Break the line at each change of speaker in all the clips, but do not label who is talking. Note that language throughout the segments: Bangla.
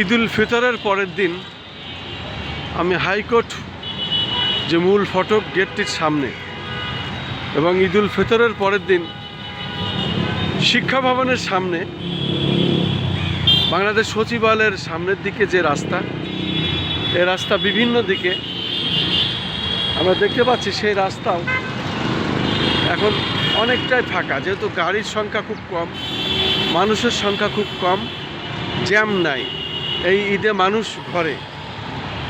ঈদুল ফিতরের পরের দিন আমি হাইকোর্ট যে মূল ফটক গেটটির সামনে এবং ঈদুল ফিতরের পরের দিন শিক্ষা ভবনের সামনে বাংলাদেশ সচিবালয়ের সামনের দিকে যে রাস্তা, এই রাস্তা বিভিন্ন দিকে আমরা দেখতে পাচ্ছি, সেই রাস্তাও এখন অনেকটাই ফাঁকা, যেহেতু গাড়ির সংখ্যা খুব কম, মানুষের সংখ্যা খুব কম, জ্যাম নাই। এই ঈদে মানুষ ঘরে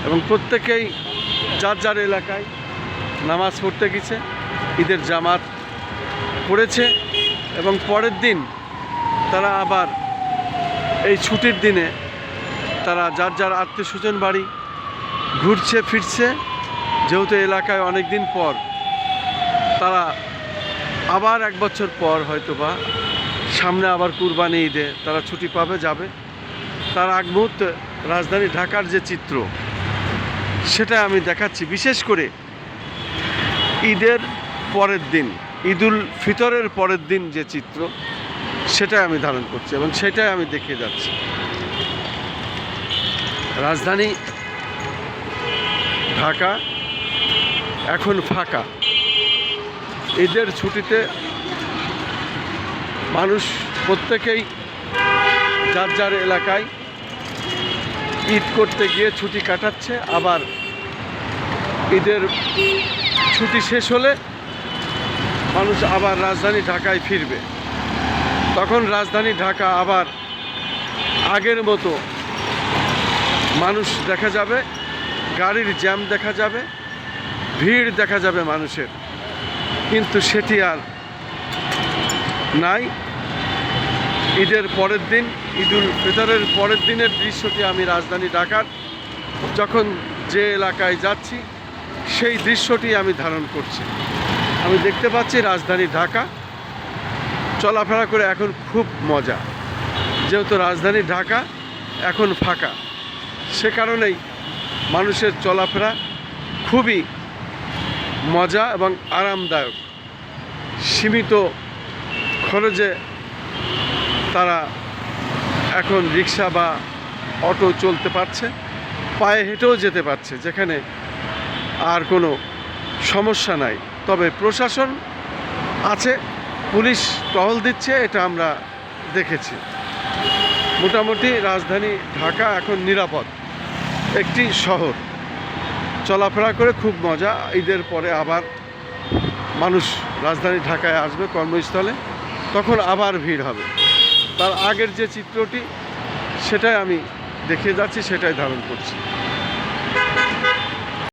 এবং প্রত্যেকেই যার যার এলাকায় নামাজ পড়তে গেছে, ঈদের জামাত পড়েছে এবং পরের দিন তারা আবার এই ছুটির দিনে তারা যার যার আত্মীয় স্বজন বাড়ি ঘুরছে ফিরছে, যেহেতু এলাকায় অনেক দিন পর তারা আবার এক বছর পর হয়তোবা সামনে আবার কুরবানি ঈদে তারা ছুটি পাবে, যাবে। তার আগ মুহূর্তে রাজধানী ঢাকার যে চিত্র সেটা আমি দেখাচ্ছি, বিশেষ করে ঈদের পরের দিন, ঈদুল ফিতরের পরের দিন যে চিত্র সেটাই আমি ধারণ করছি এবং সেটাই আমি দেখিয়ে যাচ্ছি। রাজধানী ঢাকা এখন ফাঁকা। ঈদের ছুটিতে মানুষ প্রত্যেকেই যার যার এলাকায় ঈদ করতে গিয়ে ছুটি কাটাচ্ছে। আবার ঈদের ছুটি শেষ হলে মানুষ আবার রাজধানী ঢাকায় ফিরবে। তখন রাজধানী ঢাকা আবার আগের মতো মানুষ দেখা যাবে, গাড়ির জ্যাম দেখা যাবে, ভিড় দেখা যাবে মানুষের, কিন্তু সেটি আর নাই। ঈদের পরের দিন, ঈদুল ফিতরের পরের দিনের দৃশ্যটি আমি রাজধানী ঢাকার যখন যে এলাকায় যাচ্ছি সেই দৃশ্যটি আমি ধারণ করছি। আমি দেখতে পাচ্ছি রাজধানী ঢাকা চলাফেরা করে এখন খুব মজা, যেহেতু রাজধানী ঢাকা এখন ফাঁকা, সে কারণেই মানুষের চলাফেরা খুবই মজা এবং আরামদায়ক। সীমিত খরচে তারা এখন রিক্সা বা অটো চলতে পারছে, পায়ে হেঁটেও যেতে পারছে, যেখানে আর কোনো সমস্যা নাই। তবে প্রশাসন আছে, পুলিশ টহল দিচ্ছে, এটা আমরা দেখেছি। মোটামুটি রাজধানী ঢাকা এখন নিরাপদ একটি শহর, চলাফেরা করে খুব মজা। ঈদের পরে আবার মানুষ রাজধানী ঢাকায় আসবে কর্মস্থলে, তখন আবার ভিড় হবে। তার আগের যে চিত্রটি সেটাই আমি দেখিয়ে যাচ্ছি, সেটাই ধারণ করছি।